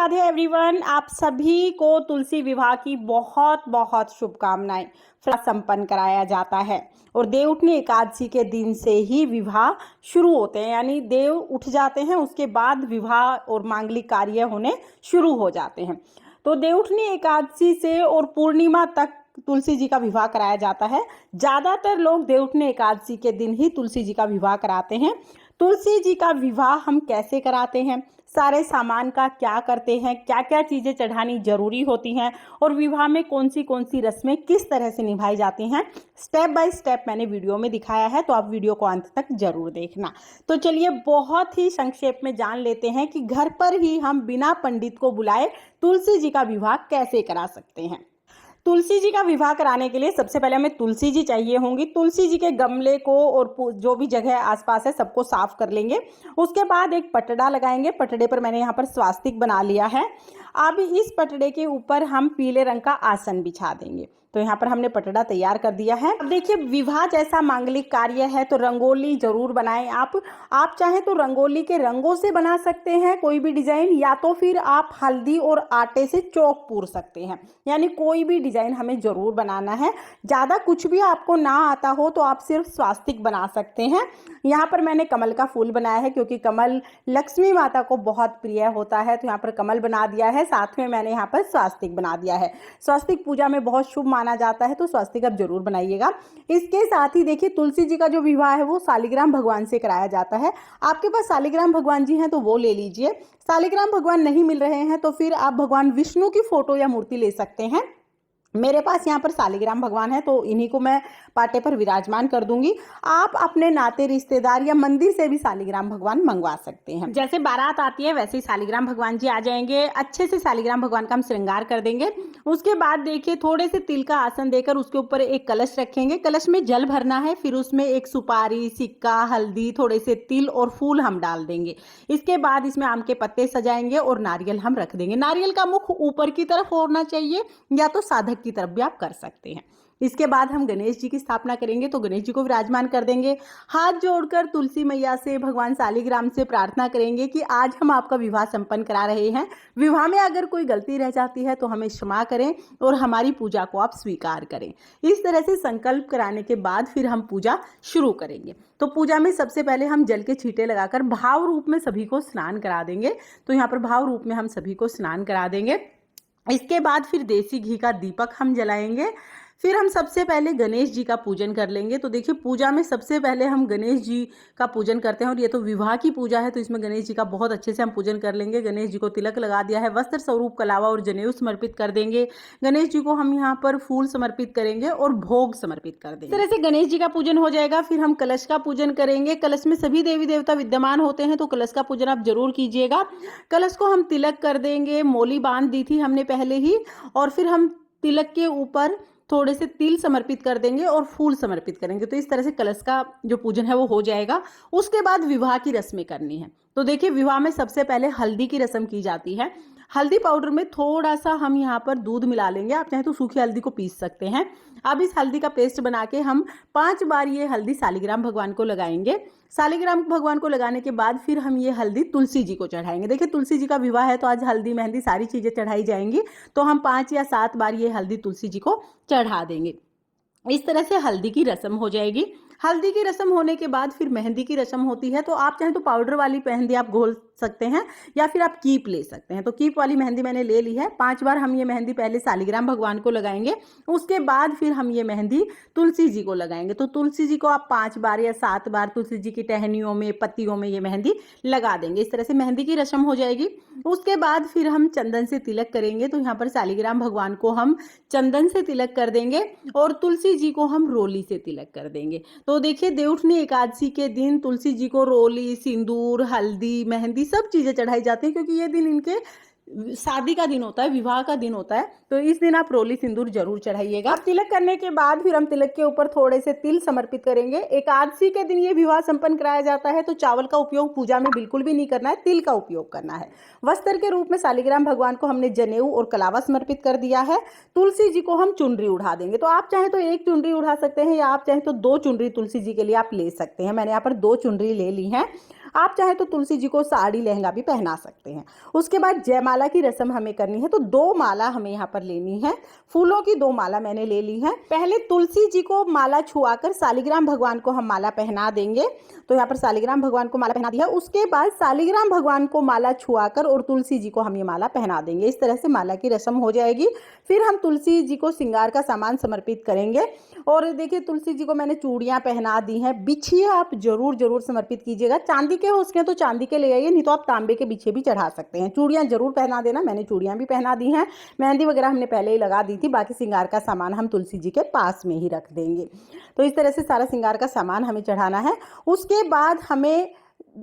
Radhe everyone. आप सभी को तुलसी विवाह की बहुत बहुत शुभकामनाएं। संपन्न कराया जाता है और देवउठनी एकादशी के दिन से ही विवाह शुरू होते हैं, यानी देव उठ जाते हैं, उसके बाद विवाह और मांगलिक कार्य होने शुरू हो जाते हैं। तो देवउठनी एकादशी से और पूर्णिमा तक तुलसी जी का विवाह कराया जाता है। ज़्यादातर लोग देवउठनी एकादशी के दिन ही तुलसी जी का विवाह कराते हैं। तुलसी जी का विवाह हम कैसे कराते हैं, सारे सामान का क्या करते हैं, क्या क्या चीज़ें चढ़ानी जरूरी होती हैं और विवाह में कौन सी रस्में किस तरह से निभाई जाती हैं, स्टेप बाय स्टेप मैंने वीडियो में दिखाया है, तो आप वीडियो को अंत तक जरूर देखना। तो चलिए बहुत ही संक्षेप में जान लेते हैं कि घर पर ही हम बिना पंडित को बुलाए तुलसी जी का विवाह कैसे करा सकते हैं। तुलसी जी का विवाह कराने के लिए सबसे पहले हमें तुलसी जी चाहिए होंगी। तुलसी जी के गमले को और जो भी जगह आसपास है सबको साफ कर लेंगे। उसके बाद एक पटड़ा लगाएंगे। पटड़े पर मैंने यहाँ पर स्वास्तिक बना लिया है। अब इस पटड़े के ऊपर हम पीले रंग का आसन बिछा देंगे। तो यहाँ पर हमने पटड़ा तैयार कर दिया है। अब देखिए, विवाह जैसा मांगलिक कार्य है तो रंगोली जरूर बनाएं। आप चाहें तो रंगोली के रंगों से बना सकते हैं कोई भी डिजाइन, या तो फिर आप हल्दी और आटे से चौक पूर सकते हैं, यानी कोई भी डिजाइन हमें जरूर बनाना है। ज्यादा कुछ भी आपको ना आता हो तो आप सिर्फ स्वास्तिक बना सकते हैं। यहाँ पर मैंने कमल का फूल बनाया है क्योंकि कमल लक्ष्मी माता को बहुत प्रिय होता है, तो यहाँ पर कमल बना दिया है। साथ में मैंने यहाँ पर स्वास्तिक बना दिया है। स्वास्तिक पूजा में बहुत शुभ माना जाता है, तो स्वास्तिक आप जरूर बनाइएगा। इसके साथ ही देखिए, तुलसी जी का जो विवाह है वो शालिग्राम भगवान से कराया जाता है। आपके पास शालिग्राम भगवान जी हैं तो वो ले लीजिए। शालिग्राम भगवान नहीं मिल रहे हैं तो फिर आप भगवान विष्णु की फोटो या मूर्ति ले सकते हैं। मेरे पास यहाँ पर शालिग्राम भगवान है तो इन्हीं को मैं पाटे पर विराजमान कर दूंगी। आप अपने नाते रिश्तेदार या मंदिर से भी शालिग्राम भगवान मंगवा सकते हैं। जैसे बारात आती है वैसे ही शालिग्राम भगवान जी आ जाएंगे। अच्छे से शालिग्राम भगवान का हम श्रृंगार कर देंगे। उसके बाद देखिए, थोड़े से तिल का आसन देकर उसके ऊपर एक कलश रखेंगे। कलश में जल भरना है, फिर उसमें एक सुपारी, सिक्का, हल्दी, थोड़े से तिल और फूल हम डाल देंगे। इसके बाद इसमें आम के पत्ते सजाएंगे और नारियल हम रख देंगे। नारियल का मुख ऊपर की तरफ होना चाहिए या तो साधक की तरफ भी आप कर सकते हैं। इसके बाद हम गणेश जी की स्थापना करेंगे, तो गणेश जी को विराजमान कर देंगे। हाथ जोड़कर तुलसी मैया से, भगवान शालिग्राम से प्रार्थना करेंगे कि आज हम आपका विवाह संपन्न करा रहे हैं। विवाह में अगर कोई गलती रह जाती है तो हमें क्षमा करें और हमारी पूजा को आप स्वीकार करें। इस तरह से संकल्प कराने के बाद फिर हम पूजा शुरू करेंगे। तो पूजा में सबसे पहले हम जल के छींटे लगाकर भाव रूप में सभी को स्नान करा देंगे। तो यहाँ पर भाव रूप में हम सभी को स्नान करा देंगे। इसके बाद फिर देसी घी का दीपक हम जलाएंगे। फिर हम सबसे पहले गणेश जी का पूजन कर लेंगे। तो देखिए, पूजा में सबसे पहले हम गणेश जी का पूजन करते हैं और ये तो विवाह की पूजा है तो इसमें गणेश जी का बहुत अच्छे से हम पूजन कर लेंगे। गणेश जी को तिलक लगा दिया है, वस्त्र स्वरूप कलावा और जनेऊ समर्पित कर देंगे। गणेश जी को हम यहाँ पर फूल समर्पित करेंगे और भोग समर्पित कर देंगे। इस तरह से गणेश जी का पूजन हो जाएगा। फिर हम कलश का पूजन करेंगे। कलश में सभी देवी देवता विद्यमान होते हैं तो कलश का पूजन आप जरूर कीजिएगा। कलश को हम तिलक कर देंगे। मोली बांध दी थी हमने पहले ही, और फिर हम तिलक के ऊपर थोड़े से तिल समर्पित कर देंगे और फूल समर्पित करेंगे। तो इस तरह से कलश का जो पूजन है वो हो जाएगा। उसके बाद विवाह की रस्में करनी है। तो देखिए, विवाह में सबसे पहले हल्दी की रस्म की जाती है। हल्दी पाउडर में थोड़ा सा हम यहाँ पर दूध मिला लेंगे। आप चाहे तो सूखी हल्दी को पीस सकते हैं। अब इस हल्दी का पेस्ट बना के हम 5 बार ये हल्दी शालिग्राम भगवान को लगाएंगे। शालिग्राम भगवान को लगाने के बाद फिर हम ये हल्दी तुलसी जी को चढ़ाएंगे। देखिए, तुलसी जी का विवाह है तो आज हल्दी मेहंदी सारी चीजें चढ़ाई जाएंगी, तो हम 5 या 7 बार ये हल्दी तुलसी जी को चढ़ा देंगे। इस तरह से हल्दी की रस्म हो जाएगी। हल्दी की रस्म होने के बाद फिर मेहंदी की रस्म होती है। तो आप चाहें तो पाउडर वाली मेहंदी आप घोल सकते हैं या फिर आप कीप ले सकते हैं। तो कीप वाली मेहंदी मैंने ले ली है। 5 बार हम ये मेहंदी पहले शालिग्राम भगवान को लगाएंगे, उसके बाद फिर हम ये मेहंदी तुलसी जी को लगाएंगे। तो तुलसी जी को आप 5 बार या 7 बार तुलसी जी की टहनियों में, पत्तियों में ये मेहंदी लगा देंगे। इस तरह से मेहंदी की रस्म हो जाएगी। उसके बाद फिर हम चंदन से तिलक करेंगे। तो यहाँ पर शालिग्राम भगवान को हम चंदन से तिलक कर देंगे और तुलसी जी को हम रोली से तिलक कर देंगे। तो देखिए, देवउठनी एकादशी के दिन तुलसी जी को रोली, सिंदूर, हल्दी, मेहंदी सब चीजें चढ़ाई जाती हैं क्योंकि ये दिन इनके शादी का दिन होता है, विवाह का दिन होता है। तो इस दिन आप रोली सिंदूर जरूर चढ़ाइएगा। तिलक करने के बाद फिर हम तिलक के ऊपर थोड़े से तिल समर्पित करेंगे। एकादशी के दिन ये विवाह संपन्न कराया जाता है तो चावल का उपयोग पूजा में बिल्कुल भी नहीं करना है, तिल का उपयोग करना है। वस्त्र के रूप में शालिग्राम भगवान को हमने जनेऊ और कलावा समर्पित कर दिया है। तुलसी जी को हम चुनरी उड़ा देंगे। तो आप चाहे तो 1 चुनरी उड़ा सकते हैं या आप चाहे तो 2 चुनरी तुलसी जी के लिए आप ले सकते हैं। मैंने यहाँ पर 2 चुनरी ले ली है। आप चाहे तो तुलसी जी को साड़ी लहंगा भी पहना सकते हैं। उसके बाद जयमाला की रस्म हमें करनी है, तो 2 माला हमें यहाँ पर लेनी है। फूलों की 2 माला मैंने ले ली है। पहले तुलसी जी को माला छुआकर शालिग्राम भगवान को हम माला पहना देंगे। तो यहाँ पर शालिग्राम भगवान को माला पहना दी है। उसके बाद शालिग्राम भगवान को माला छुआकर और तुलसी जी को हम ये माला पहना देंगे। इस तरह से माला की रस्म हो जाएगी। फिर हम तुलसी जी को श्रृंगार का सामान समर्पित करेंगे। और देखिए तुलसी जी को मैंने चूड़ियाँ पहना दी हैं। बिछिए आप जरूर समर्पित कीजिएगा। चांदी के हो सके तो चांदी के ले आइए, नहीं तो आप तांबे के बिछे भी चढ़ा सकते हैं। चूड़ियाँ जरूर पहना देना। मैंने चूड़ियाँ भी पहना दी हैं। मेहंदी वगैरह हमने पहले ही लगा दी थी। बाकी श्रृंगार का सामान हम तुलसी जी के पास में ही रख देंगे। तो इस तरह से सारा श्रृंगार का सामान हमें चढ़ाना है। उसके बाद हमें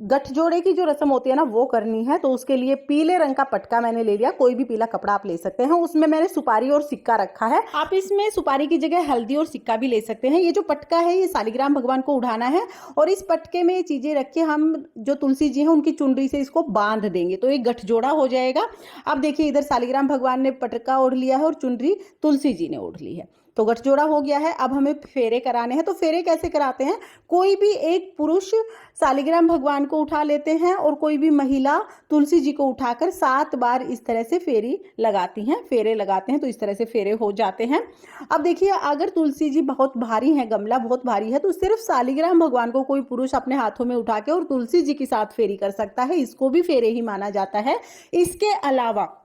गठजोड़े की जो रस्म होती है ना वो करनी है। तो उसके लिए पीले रंग का पटका मैंने ले लिया। कोई भी पीला कपड़ा आप ले सकते हैं। उसमें मैंने सुपारी और सिक्का रखा है। आप इसमें सुपारी की जगह हल्दी और सिक्का भी ले सकते हैं। ये जो पटका है ये शालिग्राम भगवान को उठाना है और इस पटके में ये चीजें रख के हम जो तुलसी जी हैं उनकी चुनरी से इसको बांध देंगे, तो एक गठजोड़ा हो जाएगा। अब देखिए इधर शालिग्राम भगवान ने पटका ओढ़ लिया है और चुनरी तुलसी जी ने ओढ़ ली है। तो गठजोड़ा हो गया है। अब हमें फेरे कराने हैं। तो फेरे कैसे कराते हैं? कोई भी एक पुरुष शालिग्राम भगवान को उठा लेते हैं और कोई भी महिला तुलसी जी को उठाकर 7 बार इस तरह से फेरी लगाती हैं, फेरे लगाते हैं। तो इस तरह से फेरे हो जाते हैं। अब देखिए अगर तुलसी जी बहुत भारी है, गमला बहुत भारी है, तो सिर्फ शालिग्राम भगवान को कोई पुरुष अपने हाथों में उठा के और तुलसी जी के साथ फेरी कर सकता है। इसको भी फेरे ही माना जाता है। इसके अलावा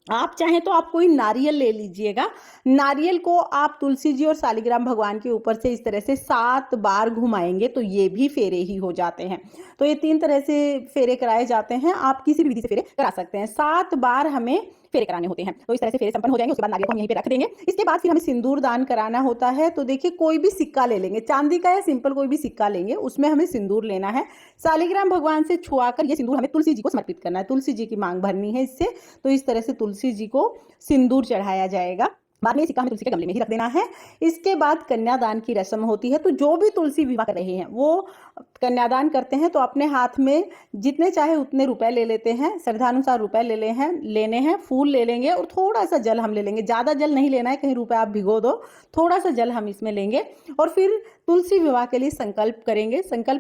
आप चाहें तो आप कोई नारियल ले लीजिएगा। नारियल को आप तुलसी जी और शालिग्राम भगवान के ऊपर से इस तरह से 7 बार घुमाएंगे तो ये भी फेरे ही हो जाते हैं। तो ये 3 तरह से फेरे कराए जाते हैं। आप किसी भी विधि से फेरे करा सकते हैं। 7 बार हमें फेरे कराने होते हैं। तो इस तरह से फेरे संपन्न हो जाएंगे। उसके बाद नारियल को हम यहीं पे रख देंगे। इसके बाद फिर हमें सिंदूर दान कराना होता है। तो देखिए कोई भी सिक्का ले लेंगे, चांदी का या सिंपल कोई भी सिक्का लेंगे, उसमें हमें सिंदूर लेना है। शालिग्राम भगवान से छुआकर ये सिंदूर हमें तुलसी जी को समर्पित करना है। तुलसी जी की मांग भरनी है इससे। तो इस तरह से तुलसी जी को सिंदूर चढ़ाया जाएगा। बाद में सिक्का हमें तुलसी के गमले में ही रख देना है। इसके बाद कन्यादान की रस्म होती है। तो जो भी तुलसी विवाह कर रहे हैं वो कन्यादान करते हैं तो अपने हाथ में जितने चाहे उतने रुपए ले लेते हैं। श्रद्धानुसार रुपए लेने हैं, फूल ले लेंगे और थोड़ा सा जल हम ले लेंगे। ज़्यादा जल नहीं लेना है, कहीं रुपए आप भिगो दो। थोड़ा सा जल हम इसमें लेंगे और फिर तुलसी विवाह के लिए संकल्प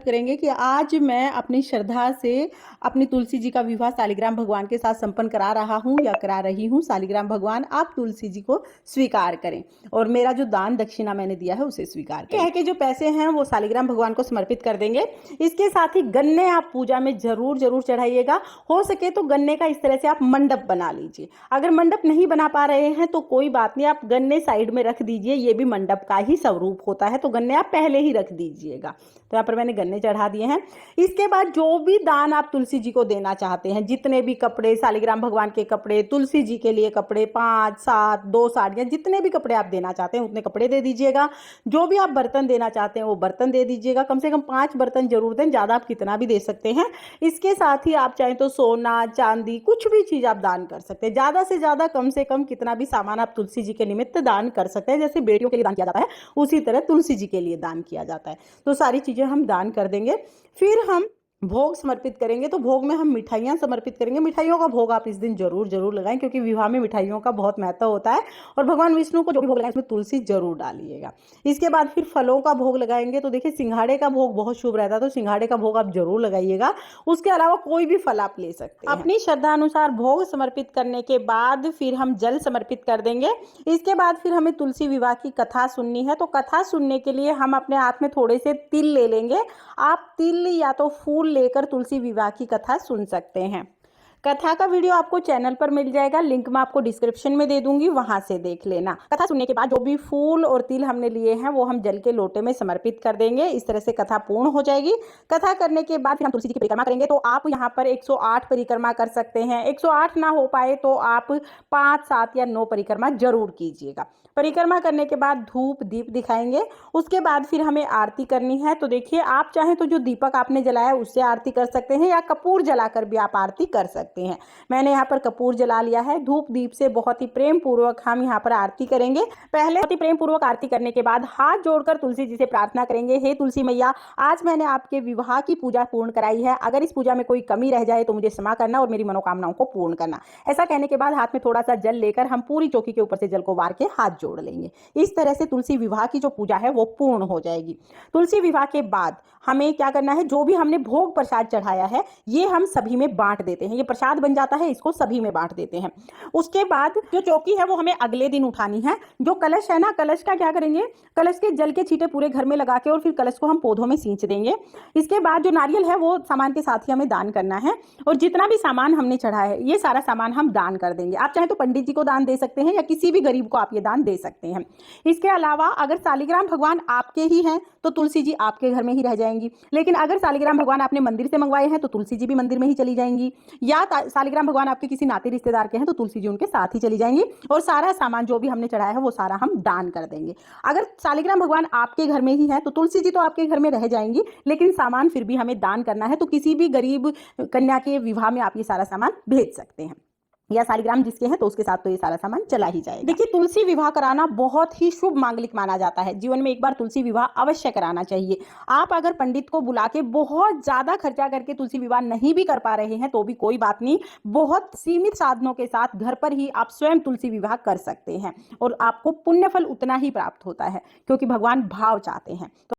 करेंगे कि आज मैं अपनी श्रद्धा से अपनी तुलसी जी का विवाह शालिग्राम भगवान के साथ संपन्न करा रहा हूँ या करा रही हूँ। शालिग्राम भगवान आप तुलसी जी को स्वीकार करें और मेरा जो दान दक्षिणा मैंने दिया है उसे स्वीकार करें। कह के जो पैसे हैं वो शालिग्राम भगवान को समर्पित कर देंगे। इसके साथ ही गन्ने आप पूजा में जरूर चढ़ाइएगा। हो सके तो गन्ने का इस तरह से आप मंडप बना लीजिए। अगर मंडप नहीं बना पा रहे हैं तो कोई बात नहीं, आप गन्ने साइड में रख दीजिए। ये भी मंडप का ही स्वरूप होता है। तो गन्ने आप पहले ही रख दीजिएगा। तो यहाँ पर मैंने गन्ने चढ़ा दिए हैं। इसके बाद जो भी दान आप तुलसी जी को देना चाहते हैं, जितने भी कपड़े, शालिग्राम भगवान के कपड़े, तुलसी जी के लिए कपड़े, 5, 7, 2 साड़ियाँ, जितने भी कपड़े आप देना चाहते हैं उतने कपड़े दे दीजिएगा। जो भी आप बर्तन देना चाहते हैं वो बर्तन दे दीजिएगा। कम से कम 5 बर्तन जरूर दें, ज़्यादा आप कितना भी दे सकते हैं। इसके साथ ही आप चाहें तो सोना, चांदी, कुछ भी चीज़ आप दान कर सकते हैं। ज़्यादा से ज़्यादा कम से कम कितना भी सामान आप तुलसी जी के निमित्त दान कर सकते हैं। जैसे बेटियों के लिए दान किया जाता है उसी तरह तुलसी जी के लिए दान किया जाता है। तो सारी चीज़ें हम दान कर देंगे। फिर हम भोग समर्पित करेंगे। तो भोग में हम मिठाइयाँ समर्पित करेंगे। मिठाइयों का भोग आप इस दिन जरूर लगाएं क्योंकि विवाह में मिठाइयों का बहुत महत्व होता है। और भगवान विष्णु को जो भी भोग लगाएं उसमें तुलसी जरूर डालिएगा। इसके बाद फिर फलों का भोग लगाएंगे। तो देखिए सिंघाड़े का भोग बहुत शुभ रहता है, तो सिंघाड़े का भोग आप जरूर लगाइएगा। उसके अलावा कोई भी फल आप ले सकते हैं। अपनी श्रद्धा अनुसार भोग समर्पित करने के बाद फिर हम जल समर्पित कर देंगे। इसके बाद फिर हमें तुलसी विवाह की कथा सुननी है। तो कथा सुनने के लिए हम अपने हाथ में थोड़े से तिल ले लेंगे। आप तिल या तो फूल लेकर तुलसी विवाह की कथा सुन सकते हैं। कथा का वीडियो आपको चैनल पर मिल जाएगा। लिंक मैं आपको डिस्क्रिप्शन में दे दूंगी, वहां से देख लेना। कथा सुनने के बाद जो भी फूल और तिल हमने लिए हैं वो हम जल के लोटे में समर्पित कर देंगे। इस तरह से कथा पूर्ण हो जाएगी। कथा करने के बाद फिर हम तुलसी जी की परिक्रमा करेंगे। तो आप यहाँ पर 108 परिक्रमा कर सकते हैं। 108 ना हो पाए तो आप 5, 7 या 9 परिक्रमा जरूर कीजिएगा। परिक्रमा करने के बाद धूप दीप दिखाएंगे। उसके बाद फिर हमें आरती करनी है। तो देखिए आप चाहें तो जो दीपक आपने जलाया उससे आरती कर सकते हैं या कपूर जलाकर भी आप आरती कर सकते हैं। सकते हैं। मैंने यहाँ पर कपूर जला लिया है। धूप दीप से बहुत ही प्रेम पूर्वक हम यहाँ पर आरती करेंगे। पहले बहुत ही प्रेम पूर्वक आरती करने के बाद हाथ जोड़कर तुलसी जी से प्रार्थना करेंगे, हे तुलसी मैया, आज मैंने आपके विवाह की पूजा पूर्ण कराई है। अगर इस पूजा में कोई कमी रह जाए तो मुझे क्षमा करना और मेरी मनोकामनाओं को पूर्ण करना। ऐसा कहने के बाद हाथ में थोड़ा सा जल लेकर हम पूरी चौकी के ऊपर से जल को वार के हाथ जोड़ लेंगे। इस तरह से तुलसी विवाह की जो पूजा है वो पूर्ण हो जाएगी। तुलसी विवाह के बाद हमें क्या करना है, जो भी हमने भोग प्रसाद चढ़ाया है ये हम सभी में बांट देते हैं। ये प्रसाद बन जाता है, इसको सभी में बांट देते हैं। उसके बाद जो चौकी है वो हमें अगले दिन उठानी है। जो कलश है ना, कलश का क्या करेंगे, कलश के जल के छींटे पूरे घर में लगा के और फिर कलश को हम पौधों में सींच देंगे। इसके बाद जो नारियल है वो सामान के साथ ही हमें दान करना है और जितना भी सामान हमने चढ़ाया है ये सारा सामान हम दान कर देंगे। आप चाहे तो पंडित जी को दान दे सकते हैं या किसी भी गरीब को आप ये दान दे सकते हैं। इसके अलावा अगर शालिग्राम भगवान आपके ही हैं तो तुलसी जी आपके घर में ही रह जाएंगी, लेकिन अगर शालिग्राम भगवान आपने मंदिर से मंगवाए हैं तो तुलसी जी भी मंदिर में ही चली जाएंगी, या शालिग्राम भगवान आपके किसी नाते रिश्तेदार के हैं तो तुलसी जी उनके साथ ही चली जाएंगी और सारा सामान जो भी हमने चढ़ाया है वो सारा हम दान कर देंगे। अगर शालिग्राम भगवान आपके घर में ही है तो तुलसी जी तो आपके घर में रह जाएंगी, लेकिन सामान फिर भी हमें दान करना है। तो किसी भी गरीब कन्या के विवाह में आप ये सारा सामान भेज सकते हैं, या शालिग्राम जिसके हैं तो उसके साथ तो ये सारा सामान चला ही जाएगा। देखिए, तुलसी विवाह कराना बहुत ही शुभ मांगलिक माना जाता है। जीवन में एक बार तुलसी विवाह अवश्य कराना चाहिए। आप अगर पंडित को बुला के बहुत ज्यादा खर्चा करके तुलसी विवाह नहीं भी कर पा रहे हैं तो भी कोई बात नहीं, बहुत सीमित साधनों के साथ घर पर ही आप स्वयं तुलसी विवाह कर सकते हैं और आपको पुण्य फल उतना ही प्राप्त होता है, क्योंकि भगवान भाव चाहते हैं।